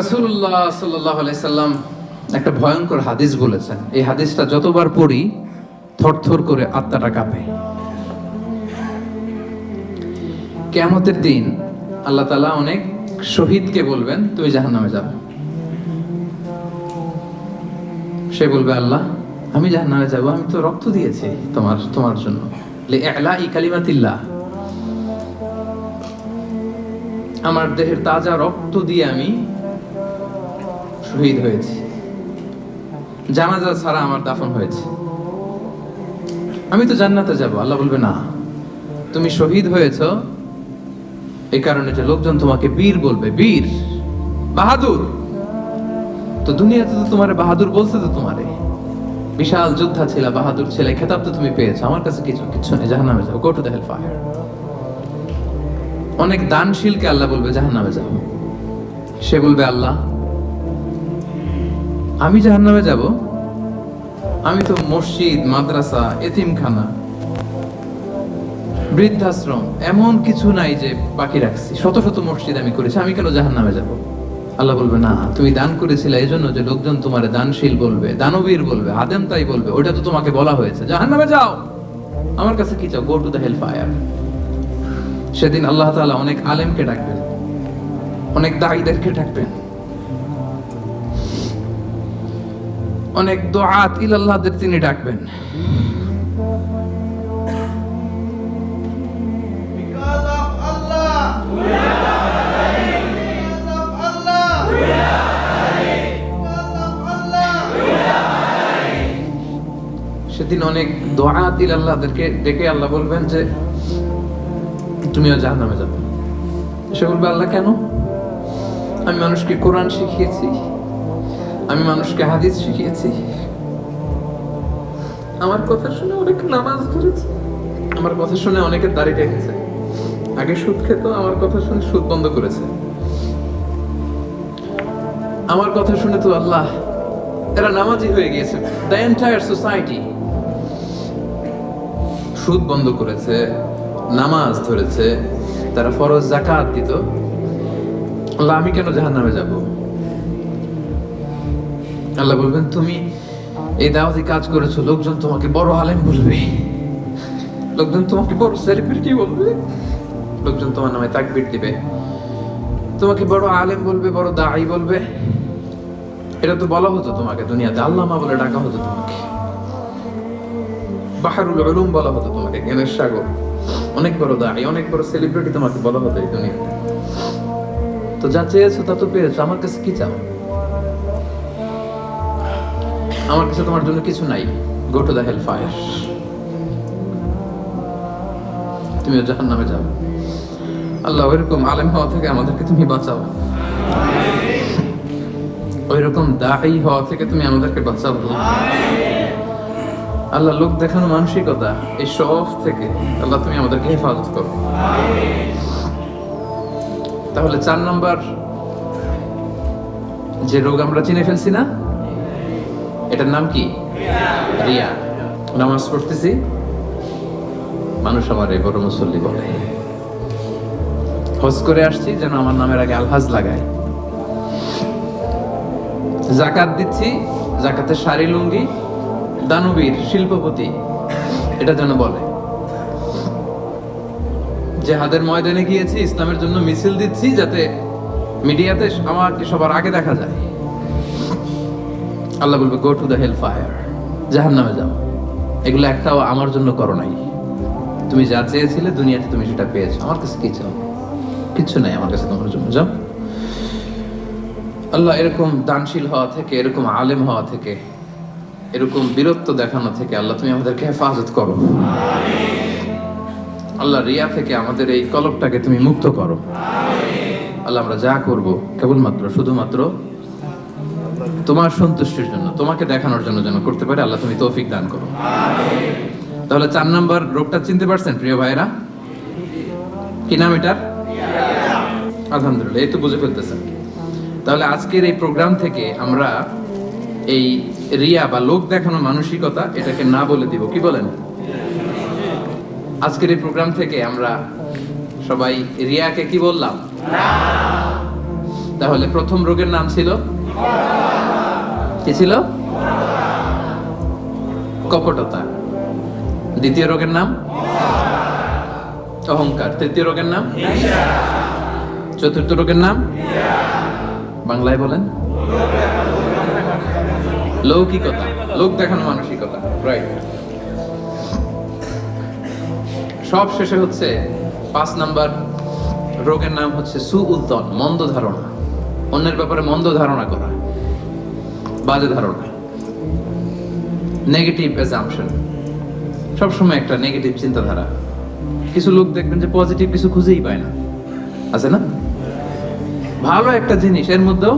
রাসূলুল্লাহ সাল্লাল্লাহু আলাইহি সাল্লাম একটা ভয়ঙ্কর হাদিস বলেছেন। এই হাদিসটা যতবার পড়ি থরথর করে আত্মাটা কাঁপে। কিয়ামতের দিন আল্লাহ তাআলা অনেক শহীদকে বলবেন, তুই জাহান্নামে যাও। সে বলবে, আল্লাহ আমি জাহান্নামে যাব, আমি তো রক্ত দিয়েছি তোমার জন্য, লিইলাই কালিমাতিল্লাহ, আমার দেহের তাজা রক্ত দিয়ে আমি শহীদ হয়েছি, জানাজা ছাড়া আমার দাফন হয়েছে, আমি তো জান্নাতে যাব। আল্লাহ বলবে, না, তুমি শহীদ হয়েছো এই কারণে যে লোকজন তোমাকে বীর বলবে, বীর, বাহাদুর। তো দুনিয়াতে তো তোমারে বাহাদুর বলছে, তো তোমারে বিশাল যোদ্ধা ছিল, বাহাদুর ছিল, খেতাব তো তুমি পেয়েছো, আমার কাছে কিচ্ছু নেই, জাহান্নামে যাও, go to the hell fire. অনেক দানশীলকে আল্লাহ বলবে, জাহান্নামে যাও। সে বলবে, আল্লাহ আমি জাহান্নামে যাব, আমি তো মসজিদ, মাদ্রাসা, এতিমখানা, বৃদ্ধাশ্রম এমন কিছু নাই যে বাকি রাখছি, শত শত মসজিদ আমি করেছি, আমি কেন জাহান্নামে যাব? আল্লাহ বলবে, না, তুমি দান করেছিলে এই জন্য যে লোকজন তোমার দানশীল বলবে, দানবীর বলবে, আদেম তাই বলবে, ওইটা তো তোমাকে বলা হয়েছে, জাহান্নামে যাও, আমার কাছে কি চাও? Go to the hell fire. সেদিন আল্লাহ তাআলা অনেক আলেমকে ডাকবেন, অনেক দাঈদেরকে ডাকবেন, অনেক দুআত ইলাল্লাহদের তিনি ডাকবেন। Because of Allah. Because of Allah. Because of Allah. সেদিন অনেক দুআত ইলাল্লাহদেরকে ডেকে আল্লাহ বলবেন যে তুমিও জাহান্নামে যাবে। সে বলবে, আল্লাহ কেন? আমি মানুষকে কোরআন শিখিয়েছি, আমি মানুষকে হাদিস শিখিয়েছি, আমার কথা শুনে অনেক নামাজ ধরেছে, আমার কথা শুনে অনেকের দাড়ি রেখেছে, আগে সুদ খেত, আমার কথা শুনে সুদ বন্ধ করেছে, আমার কথা শুনে তো আল্লাহ এরা নামাজি হয়ে গিয়েছে। দ্য এন্টায়ার সোসাইটি সুদ বন্ধ করেছে, নামাজ ধরেছে, তারা ফরজ যাকাত দিত, আল্লাহ আমি কেন জাহান্নামে যাব? আল্লাহ বলবেন, তুমি এই দাওয়াতি কাজ করেছো, লোকজন তোমাকে বড় আলেম বলবে, লোকজন তোমাকে বড় সেলিব্রিটি বলবে, লোকজন তোমার নামে তাকবীর দিবে, তোমাকে বড় আলেম বলবে, বড় দাঈ বলবে। এটা তো বলা হতো তোমাকে দুনিয়াতে, আল্লামা বলে ডাকা হতো তোমাকে, বাহরুল উলুম বলা হতো তোমাকে, জ্ঞানের সাগর, অনেক বড় দাঈ, অনেক বড় সেলিব্রিটি তোমাকে বলা হতো এই দুনিয়াতে। তো যা চেয়েছো তা তো পেয়েছো, আমার কাছে কি চাও? আমার কাছে তোমার জন্য কিছু নাই, go to the hell fire, তুমিও জাহান্নামে যাও। আল্লাহ ওইরকম আলেম হওয়া থেকে আমাদেরকে তুমি বাঁচাও, ওইরকম দাঈ হওয়া থেকে তুমি আমাদেরকে বাঁচাও। আল্লাহ লোক দেখানো মানসিকতা, এই শখ থেকে আল্লাহ তুমি আমাদেরকে হেফাজত করো। তাহলে 4 নম্বর যে রোগ আমরা চিনে ফেলছি না, এটার নাম কি? রিয়া। নামাজ পড়তেছি, মানুষ আমার এই বড় মুসল্লি বলে, হজ করে আসছি যেন আমার নামের আগে আলহাজ লাগায়, যাকাত দিচ্ছি, যাকাতের শাড়ি লুঙ্গি, দানবীর, শিল্পপতি, এটা যেন বলে। জিহাদের ময়দানে গিয়েছি, ইসলামের জন্য মিছিল দিচ্ছি, যাতে মিডিয়াতে আমাকে সবার আগে দেখা যায়। আল্লাহ বলবে, go to the hell fire, জাহান্নামে যাও। এগুলো একটাও আমার জন্য করো নাই, তুমি যা চেয়েছিলে দুনিয়াতে তুমি সেটা পেয়েছো, আমার কাছে কি চাও? কিচ্ছু নাই আমার কাছে তোমার জন্য, যাও। আল্লাহ এরকম দানশীল হওয়া থেকে, এরকম আলেম হওয়া থেকে, এরকম বীরত্ব দেখানো থেকে আল্লাহ তুমি আমাদেরকে হেফাজত করো। আল্লাহ রিয়া থেকে আমাদের এই কলবটাকে তুমি মুক্ত করো। আল্লাহ আমরা যা করব কেবলমাত্র শুধুমাত্র তোমার সন্তুষ্টির জন্য, তোমাকে দেখানোর জন্য যেন করতে পারে। আল্লাহ তুমি তৌফিক দান করো। তাহলে 4 নম্বর রোগটা চিনতে পারছেন প্রিয় ভাইরা? কি নাম এটার? আলহামদুলিল্লাহ, এই তো বুঝে ফেলতেছেন। তাহলে আজকের এই প্রোগ্রাম থেকে আমরা এই রিয়া বা লোক দেখানো মানসিকতা, এটাকে না বলে দিব। কি বলেন? আজকের এই প্রোগ্রাম থেকে আমরা সবাই রিয়াকে কি বললাম? তাহলে প্রথম রোগের নাম ছিল কি ছিল? কপটতা। দ্বিতীয় রোগের নাম অহংকার। তৃতীয় রোগের নাম চতুর্থ রোগের নাম বাংলায় বলেন লৌকিকতা, লোক দেখানো মানসিকতা। রাইট। সব শেষে হচ্ছে 5 নাম্বার রোগের নাম হচ্ছে সুউদ্দন, মন্দ ধারণা। অন্যের ব্যাপারে মন্দ ধারণা করা, বাজে ধারণা, নেগেটিভ অ্যাজাম্পশন। সবসময় একটা নেগেটিভ চিন্তাধারা। কিছু লোক দেখবেন যে পজিটিভ কিছু খুঁজেই পায় না, আছে না? ভালো একটা জিনিস এর মধ্যেও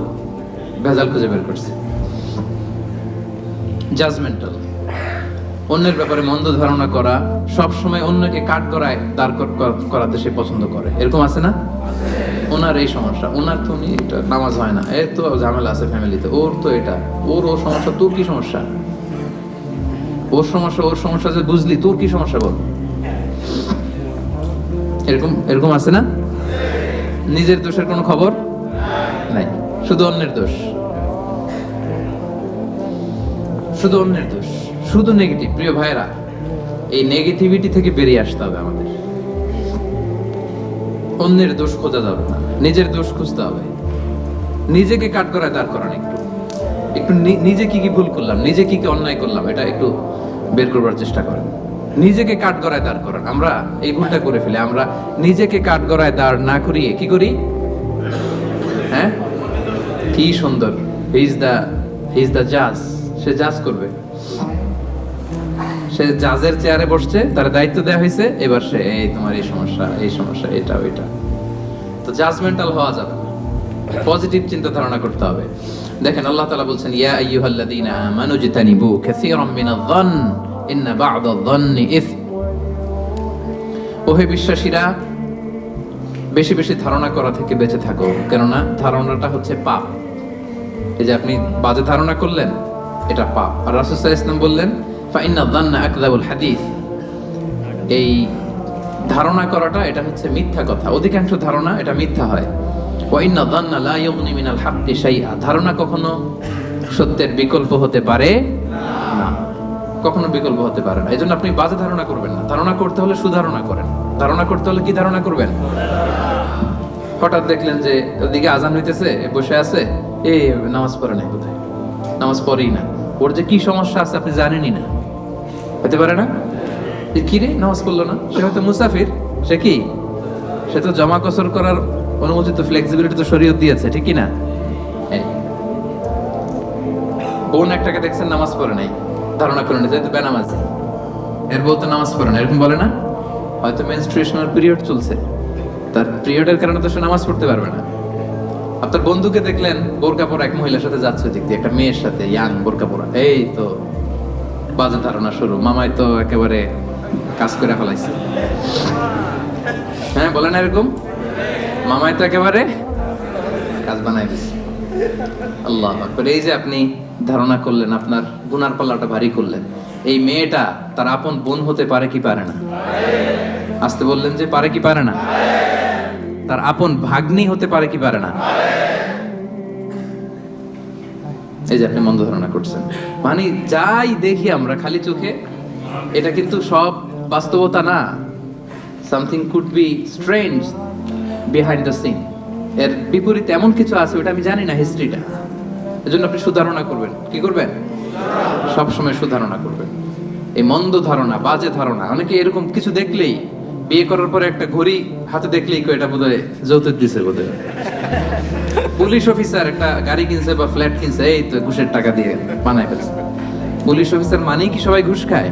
ভেজাল খুঁজে বের করছে। জাজমেন্টাল, অন্যের ব্যাপারে মন্দ ধারণা করা, সব সময় অন্যকে কাট করায় দাঁড় করাতে সে পছন্দ করে, এরকম আছে না? ওনার এই সমস্যা, ওনার তো উনি এটা নামাজ হয় না, এর তো ঝামেলা আছে ফ্যামিলিতে, ওর তো এটা, ওর সমস্যা, তোর কি সমস্যা? ওর সমস্যা যে বুঝলি, তোর কি সমস্যা বল? এরকম এরকম আছে না? নিজের দোষের কোনো খবর নাই, শুধু অন্যের দোষ, শুধু অন্যের দোষ, শুধু নেগেটিভ। প্রিয় ভাইরা, এই নেগেটিভিটি থেকে বেরিয়ে আসতে হবে আমাদের। অন্যের দোষ খোঁজা যাবে না, নিজের দোষ খুঁজতে হবে। নিজেকে কাট করায় দাঁড় করান, একটু নিজে কি কি ভুল করলাম, নিজে কি কি অন্যায় করলাম, এটা একটু বের করবার চেষ্টা করেন। নিজেকে কাট গড়ায় দাঁড় করান। আমরা এই ভুলটা করে ফেলি, আমরা নিজেকে কাট গড়ায় দাঁড় না করিয়ে কি করি? হ্যাঁ, কি সুন্দর, হি ইজ দ্য জাজ, সে জাজ করবে, সে জাজের চেয়ারে বসছে, তার দায়িত্ব দেওয়া হয়েছে, এবার সে এই তোমার এই সমস্যা এটা ওইটা। তো জাজমেন্টাল হওয়া যাবে না, পজিটিভ চিন্তা ধারণা করতে হবে। দেখেন আল্লাহ তাআলা বলছেন, ইয়া আইয়ুহাল্লাযীনা আমানু জিতানিবু কাসীরাম মিনায-যন্ন ইন্না বা'দায-যন্নি ইসম। ওহে বিশ্বাসীরা, বেশি বেশি ধারণা করা থেকে বেঁচে থাকো, কেননা ধারণাটা হচ্ছে পাপ। এই যে আপনি বাজে ধারণা করলেন, এটা পাপ। আর রাসূল সাল্লাল্লাহু আলাইহি ওয়াসাল্লাম বললেন, ফাইন্না যান্না আকযাবুল হাদিস। এই ধারণা করাটা এটা হচ্ছে মিথ্যা কথা, অধিকাংশ ধারণা এটা মিথ্যা হয়। ওয়া ইন্না যান্না লা ইউগনি মিনাল হাক্কি শাইআ। ধারণা কখনো সত্যের বিকল্প হতে পারে না, কখনো বিকল্প হতে পারে না। এজন্য আপনি বাজে ধারণা করবেন না। ধারণা করতে হলে সুধারণা করেন। ধারণা করতে হলে কি ধারণা করবেন? হঠাৎ দেখলেন যে ওদিকে আজান হইতেছে, বসে আছে, এই নামাজ পড়ে নাই, কোথায় নামাজ পড়েই না, ওর যে কি সমস্যা আছে আপনি জানেনই না, হতে পারে না? কি রে নামাজ পড়লো না? সে হয়তো মুসাফির, সে কি, সে তো জমা কসর করার অনুমতি তো, ফ্লেক্সিবিলিটি তো শরীয়ত দিয়েছে, ঠিক কি না? বোন একটাকে দেখছেন নামাজ পড়ে নাই, ধারণা করে নিতে তো বেনামাজি, এর বউ তো নামাজ পড়ে না, এরকম বলে না? হয়তো মেনস্ট্রুয়েশনাল পিরিয়ড চলছে, তার পিরিয়ডের কারণে তো সে নামাজ পড়তে পারবে না। আপনার বন্ধুকে দেখলেন বোরকা পরা এক মহিলার সাথে যাচ্ছে, দিক দিয়ে একটা মেয়ের সাথে, ইয়াং বোরকা পরা, এই তো বাজে ধারণা শুরু, মামাই তো একেবারে কাজ করে ফেলাইছে। হ্যাঁ, বলে না এরকম? মামাই তো একেবারে কাজ বানাই দিছে। আল্লাহু আকবার। এই যে আপনি ধারণা করলেন, আপনার গুনার পাল্লাটা ভারী করলেন। এই মেয়েটা তার আপন বোন হতে পারে কি পারে না? আসতে বললেন যে পারে কি পারে না? তার আপন ভাগ্নি হতে পারে কি পারে না? এই যে আপনি মন্দ ধারণা করছেন, মানে যাই দেখি আমরা খালি চোখে, এটা কিন্তু সব বাস্তবতা না। Something could be strange behind the scene. এর বিপরীতে এমন কিছু আছে, ওটা আমি জানি না হিস্ট্রিটা। এজন্য আপনি সুধারণা করবেন। কি করবেন? সবসময় সুধারণা করবেন। এই মন্দ ধারণা, বাজে ধারণা, অনেকে এরকম কিছু দেখলেই, বিয়ে করার পরে একটা ঘড়ি হাতে দেখলেই এটা বোধহয় যৌতুক দিছে বোধহয়। পুলিশ অফিসার একটা গাড়ি কিনছে বা ফ্ল্যাট কিনছে, এই তো ঘুষের টাকা দিয়ে বানায় ফেলছে। পুলিশ অফিসার মানেই কি সবাই ঘুষ খায়?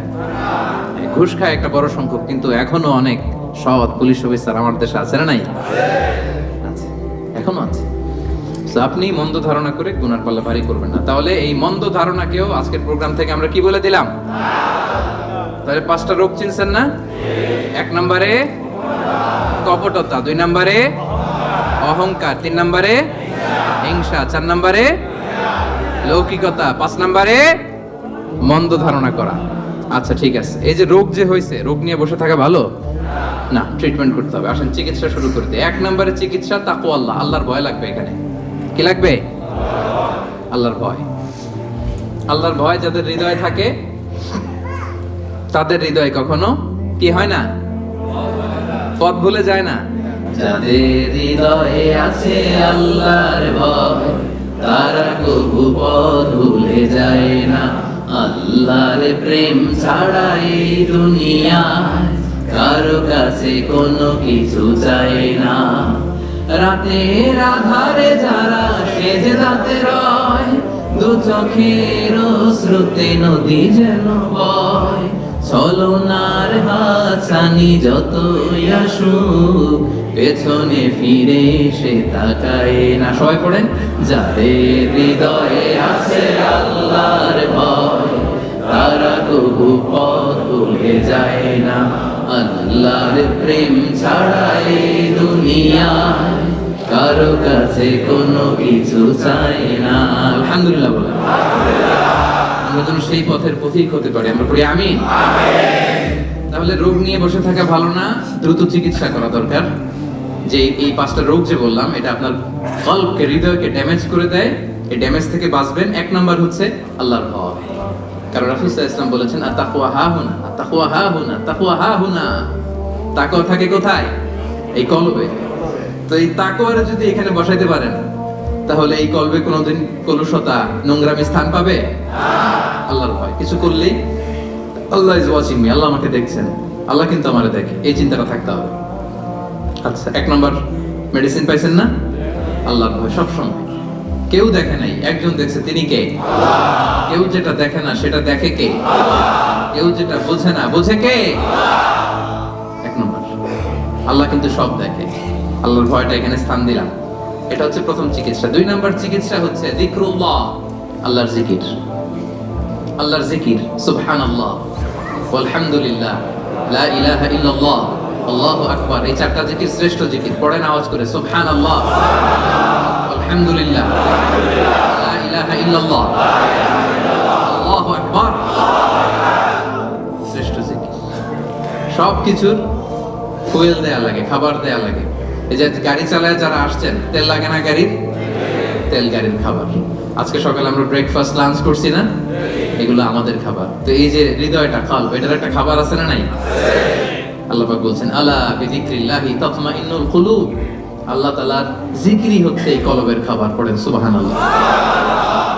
ঘুষ খায় একটা বড় সংখ্যক, কিন্তু এখনো অনেক সৎ পুলিশ অফিসার আমার দেশে আছে না? নাই? আছে, এখনো আছে। তো আপনি মন্দ ধারণা করে গুনার পাল্লা ভারী করবেন না। তাহলে এই মন্দ ধারণাকেও আজকের প্রোগ্রাম থেকে আমরা কি বলে দিলাম? তাহলে 5টা রোগ চিনছেন না? 1 নম্বরে কপটতা, 2 নম্বরে অহংকার, 3 নম্বরে হিংসা, 4 নম্বরে লৌকিকতা, 5 নম্বরে মন্দ ধারণা করা। আচ্ছা ঠিক আছে, এই যে রোগ যে হয়েছে, রোগ নিয়ে বসে থাকা ভালো না, ট্রিটমেন্ট করতে হবে। আসেন চিকিৎসা শুরু করে দিই। 1 নম্বরে চিকিৎসা তাকওয়াল্লাহ, আল্লাহর ভয় লাগবে। এখানে কি লাগবে? আল্লাহর ভয়। আল্লাহর ভয় যাদের হৃদয়ে থাকে তাদের হৃদয় কখনো কি হয় না? পথ ভুলে যায় না। যাদের হৃদয়ে আছে আল্লাহর ভয় তারা কবু পথ ভুলে যায় না। আল্লাহর প্রেম ছাড়া এই দুনিয়ায় কারো কাছে কোনো কিছু চাই না। রাতের আধারে যারা সেজদাতে রয় দু চোখের স্রোতে নদী যেন বয়। ছলনার হাতছানি যতই আসুক পেছনে ফিরে সে তাকায় না। সবাই পড়েন, যাদের হৃদয়ে আছে আল্লাহর ভয় তারা কবু পথ ভুলে যায় না। আল্লাহর প্রেম ছাড়া এই দুনিয়ায় কারো কাছে কোনো কিছু চাই না। আলহামদুলিল্লাহ বলে আমরা যেন সেই পথের পথিক হতে পারি। আমরা পড়ি আমিন। তাহলে রোগ নিয়ে বসে থাকা ভালো না, দ্রুত চিকিৎসা করা দরকার। যে এই 5টা রোগ যে বললাম এটা আপনার কলবকে হৃদয়কে ড্যামেজ করে দেয়। এই ড্যামেজ থেকে বাঁচবেন। 1 নাম্বার হচ্ছে আল্লাহর ভয়। কারণ রাসূল সাল্লাল্লাহু আলাইহি ওয়াসাল্লাম বলেছেন আত-তাকওয়া হাহুনা, আত-তাকওয়া হাহুনা, তাকওয়া হাহুনা। তাকওয়া থাকে কোথায়? এই কলবে। তো এই তাকওয়ারে যদি এখানে বসাইতে পারেন তাহলে এই কলবে কোনোদিন কলুষতা নোংরামি স্থান পাবে না। আল্লাহর ভয়। কিছু করলেই আল্লাহ ইজ ওয়াচিং মি, আল্লাহ আমাকে দেখছেন, আল্লাহ কিন্তু আমারে দেখে, এই চিন্তাটা থাকতে হবে। আচ্ছা, 1 নাম্বার মেডিসিন পাইছেন না? আল্লাহর ভয় সবসময়। কেউ দেখে নাই, একজন দেখছে, তিনি কে? কেউ যেটা দেখে না সেটা দেখে কে? কেউ যেটা বোঝে না বোঝে কে? 1 নাম্বার। আল্লাহ কিন্তু সব দেখে। আল্লাহর ভয়টা এখানে স্থান দিলাম। এটা হচ্ছে প্রথম চিকিৎসা। 2 নাম্বার চিকিৎসা হচ্ছে যিকরুল্লাহ, আল্লাহর জিকির। আল্লাহর জিকির, সুবহানাল্লাহ, আলহামদুলিল্লাহ, লা ইলাহা ইল্লাল্লাহ, আল্লাহু আকবার। এই 4টা জিকির শ্রেষ্ঠ জিকির। পড়েন আওয়াজ করে, সুবহানাল্লাহ, আলহামদুলিল্লাহ, লা ইলাহা ইল্লাল্লাহ, আল্লাহু আকবার। শ্রেষ্ঠ জিকির। সব কিছুর ফুয়েল দেয়া লাগে, খাবার দেয়া লাগে। এই যে গাড়ি চালায় যারা আসছেন, তেল লাগে না গাড়ির? তেল গাড়ির খাবার। আজকে সকালে আমরা ব্রেকফাস্ট লাঞ্চ করছি না, এগুলো আমাদের খাবার। তো এই যে হৃদয়টা কলব, এটার একটা খাবার আছে না নাই? আল্লাহ পাক বলছেন আলা বিযিকরিল্লাহি তাতমাইন্নুল কুলুব। আল্লাহ তাআলার জিকিরই হচ্ছে এই কলবের খাবার। পড়েন সুবহানাল্লাহ।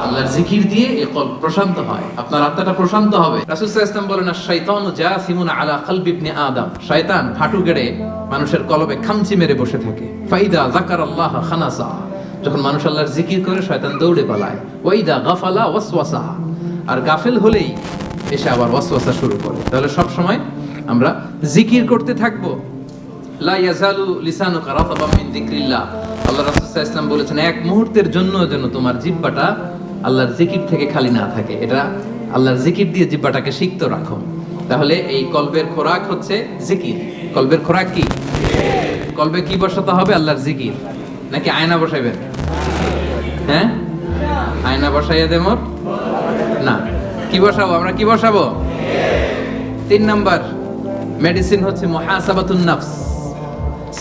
আল্লাহর জিকির দিয়ে এই কলব প্রশান্ত হয়, আপনার আত্মাটা প্রশান্ত হবে। রাসূল সাল্লাল্লাহু আলাইহি ওয়াসাল্লাম বলেন আশ-শাইতানু জাসিমুন আলা কলবি ইবনে আদম। শয়তান হাঁটু গেড়ে মানুষের কলবে খামচি মেরে বসে থাকে। ফাইদা যাকারাল্লাহ খানাসা। যখন মানুষ আল্লাহর জিকির করে শয়তান দৌড়ে পালায়। ওয়াইদা গাফালা ওয়াসওয়াসা। আর গাফেল হলেই এসে আবার ওয়াসওয়াসা শুরু করে। তাহলে সব সময় আমরা জিকির করতে থাকবো। লা ইয়াজালু লিসানুকা রাতাবাম মিন যিকরিল্লাহ। আল্লাহ রাসূল সাল্লাল্লাহু আলাইহি ওয়াসাল্লাম বলেছেন এক মুহূর্তের জন্য যেন তোমার জিহ্বাটা আল্লাহর জিকির থেকে খালি না থাকে। এটা আল্লাহর জিকির দিয়ে জিহ্বাটাকে সিক্ত রাখো। তাহলে এই কলবের খোরাক হচ্ছে জিকির। কলবের খোরাক কি? কলবে কি বসাতে হবে? আল্লাহর জিকির। নাকি আয়না বসাইবেন? হ্যাঁ, আয়না বসাইয়া দেব না। কি বসাবো? আমরা কি বসাবো? 3 নাম্বার মেডিসিন হচ্ছে মুহাসাবাতুন নাফস,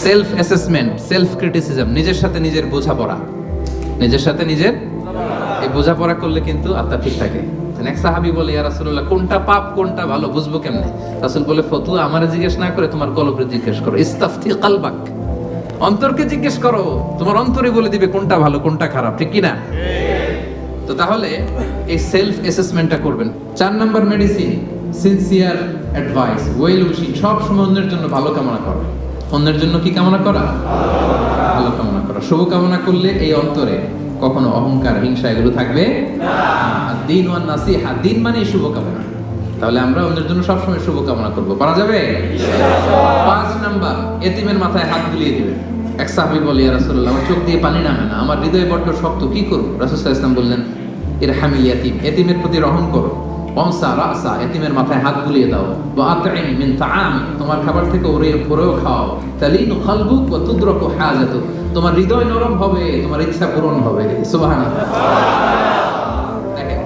সেলফ অ্যাসেসমেন্ট, সেলফ ক্রিটিসিজম। নিজের সাথে নিজের বোঝাপড়া। নিজের সাথে নিজের এই বোঝাপড়া করলে কিন্তু আত্মা ঠিক থাকে। এক সাহাবী বলে ইয়া রাসূলুল্লাহ কোনটা পাপ কোনটা ভালো বুঝবো কেমনে? রাসূল বলে ফতুয়া আমারে জিজ্ঞেস না করে তোমার কলবকে জিজ্ঞেস করো। ইস্তাফতি কলবাক, অন্তরকে জিজ্ঞেস করো, তোমার অন্তরে বলে দিবে কোনটা ভালো কোনটা খারাপ, ঠিক কি না? তো তাহলে এই সেলফ অ্যাসেসমেন্টটা করবেন। 4 number medicine sincere advice, well wishing. সব সময় অন্যের জন্য ভালো কামনা করা। অন্যের জন্য কি কামনা করা? ভালো কামনা করা। শুভ কামনা করলে এই অন্তরে কখনো অহংকার হিংসা এগুলো থাকবে না। আর দিন ওয়ান নাসিহা, দিন মানে শুভ কামনা। তাহলে আমরা অন্যের জন্য সবসময় শুভ কামনা করবো। পারা যাবে? 5 নাম্বার এতিমের মাথায় হাত বুলিয়ে দিবেন। এক সাহাবী বলে ইয়া রাসূলুল্লাহ আমার চোখ দিয়ে পানি নামে না, আমার হৃদয় বড্ড শক্ত, কি করব? রাসূল সাল্লাল্লাহু আলাইহি ওয়াসাল্লাম বললেন ইরহামিল ইয়াতীম, এতিমের প্রতি রহম করো। ওয়ামসা রাসা, এতিমের মাথায় হাত বুলিয়ে দাও। ওয়া আতঈম মিন তাআম, তোমার খাবার থেকে ওরেও খাও। তালিনু কলবুক ওয়া তুদরাকু হাজাতুক, তোমার হৃদয় নরম হবে, তোমার ইচ্ছা পূরণ হবে। সুবহানাল্লাহ। দেখেন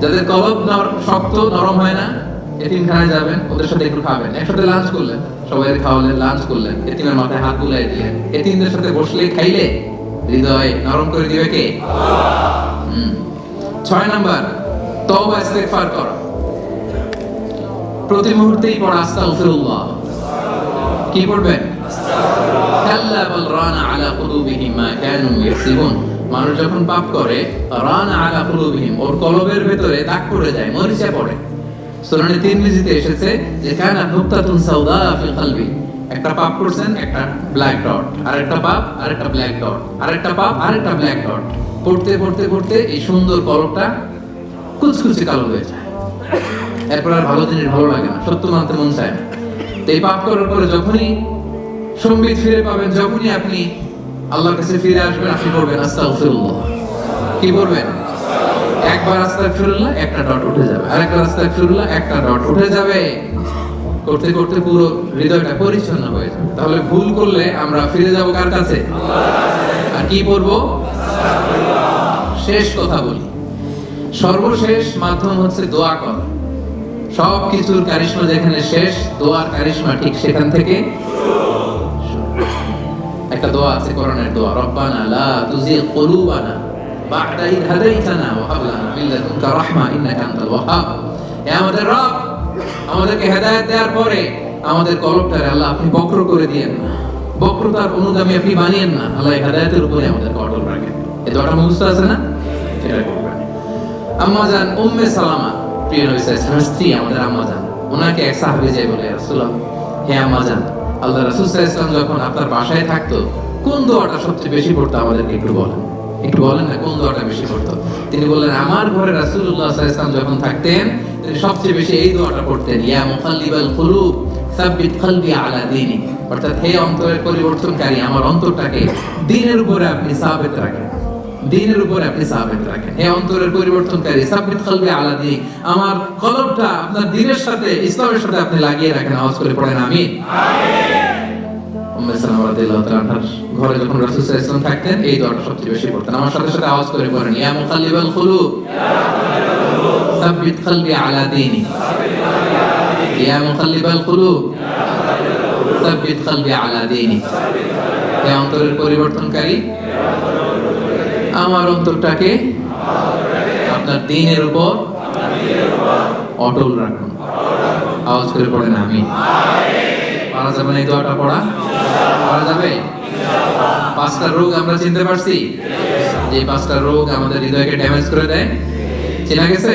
যাদের কলব শক্ত নরম হয় না, এতিমখানায় যাবেন, ওদের সাথে একটু খাবেন, একসাথে লাঞ্চ করলেন, সবাই খাওয়ালেন, লাঞ্চ করলেন, এতিমের মাথায় হাত বুলিয়ে দিলেন। এতিমদের সাথে বসলে খাইলে হৃদয় নরম করে দিবে কে? 6 নাম্বার, তওবা ইস্তেগফার করো। প্রতি মুহূর্তেই পড়া আস্তাগফিরুল্লাহ। কি পড়বেন? কাল্লা বাল রানা আলা কুলুবিহিম মা কানু ইয়াকসিবুন। মানুষ যখন পাপ করে, রানা আলা কুলুবিহিম, ওর কলবের ভেতরে দাগ পড়ে যায়, মরিচা পড়ে। সুনানে তিরমিজিতে এসেছে যে কানা নুকতাতুন সাউদা ফিল কলবি, একটা পাপ করছেন, একটা ব্ল্যাক ডট, আরেকটা পাপ, আরেকটা ব্ল্যাক ডট, আরেকটা পাপ, আরেকটা ব্ল্যাক ডট, পড়তে পড়তে পড়তে এই সুন্দর কলবটা কুচকুচে কালো হয়ে যায়। এরপর আর ভালো জিনিস ভালো লাগে না, সত্য মানতে মন চায় না। তো এই পাপ করার পরে যখনই সম্বিত ফিরে পাবেন, যখনই আপনি আল্লাহর কাছে ফিরে আসবেন, আপনি করবেন আস্তাগফিরুল্লাহ। কি করবেন? একবার আস্তাগফিরুল্লাহ, একটা ডট উঠে যাবে, আরেকবার আস্তাগফিরুল্লাহ, একটা ডট উঠে যাবে। করতে করতে পুরো হৃদয়টা পরিচ্ছন্ন হয়ে যাবে। তাহলে ভুল করলে আমরা ফিরে যাব কার কাছে? আর কি পড়বো? শেষ কথা বলি, সর্বশেষ মাধ্যম হচ্ছে দোয়া করা। সব কিছুর কারিশমা যেখানে শেষ, দোয়ার কারিশমা ঠিক সেখান থেকে। একটা দোয়া আছে কোরআনের দোয়া, রব্বানা লা তুজিগ কুলুবানা বা'দা ইয হাদাইতানা ওয়া হাব লানা মিন লাদুনকা রাহমা ইন্নাকা আনতাল ওয়াহ্হাব। হে আমাদের রব, আমাদেরকে হেদায়েত দেওয়ার পরে আমাদের কলবটারে আল্লাহ আপনি বক্র করে দিয়েন না, বক্রতার অনুগামী আপনি বানিয়েন না। আল্লাহ এই হেদায়েতের উপরে আমাদের অটল রাখেন। এই দোয়াটা মুখস্থ আছে না? এটা করবেন। আম্মা জান উম্মে সালামা, প্রিয় নবী সাল্লাল্লাহু আলাইহি ওয়াসাল্লামের স্ত্রী, আমাদের আম্মা জান, ওনাকে এক সাহাবী যায় বলে, রাসূলুল্লাহ, হে আম্মা জান, আল্লাহ রাসূল সাল্লাল্লাহু আলাইহি ওয়াসাল্লাম যখন আপনার বাসায় থাকতো, কোন দোয়াটা সবচেয়ে বেশি পড়তো আমাদেরকে একটু বলেন, একটু বলেন না কোন দোয়াটা বেশি পড়তো? তিনি বললেন, আমার ঘরে রাসূলুল্লাহ সাল্লাল্লাহু আলাইহি ওয়াসাল্লাম যখন থাকতেন, তিনি সবচেয়ে বেশি এই দোয়াটা পড়তেন, ইয়া মুকাল্লিবাল কুলুব সাব্বিত কলবি আলা দীনি, অর্থাৎ হে অন্তরের পরিবর্তনকারী, আমার অন্তরটাকে দ্বীনের উপরে আপনি সাবিত রাখেন, দ্বীনের উপরে আপনি সাবিত রাখেন। হে অন্তরের পরিবর্তনকারী, সাব্বিত কলবি আলা দীনি, আমার কলবটা আপনার দ্বীনের সাথে, ইসলামের সাথে আপনি লাগিয়ে রাখেন। আওয়াজ করে পড়েন আমিন। উম্মে সালামা রাদিয়াল্লাহু তাআলা আনহার ঘরে যখন রাসূল সাল্লাল্লাহু আলাইহি ওয়াসাল্লাম থাকতেন, এই দোয়াটা সবচেয়ে বেশি পড়তেন। আমার সাথে সাথে আওয়াজ করে পড়েন, ইয়া মুকাল্লিবাল কুলুব সাব্বিত কলবি আলা দীনি, ইয়া মুকাল্লিবাল কুলুব সাব্বিত কলবি আলা দীনি। হে অন্তরের পরিবর্তনকারী, আমার অন্তরটাকে আপনার দ্বীনের উপর অটল রাখুন। আওয়াজ করে পড়েন আমিন। পারা যাবে না এই দোয়াটা পড়া? পারা যাবে? 5টা রোগ আমরা চিনতে পারছি, যে 5টা রোগ আমাদের হৃদয়কে ড্যামেজ করে দেয়, চেনা গেছে?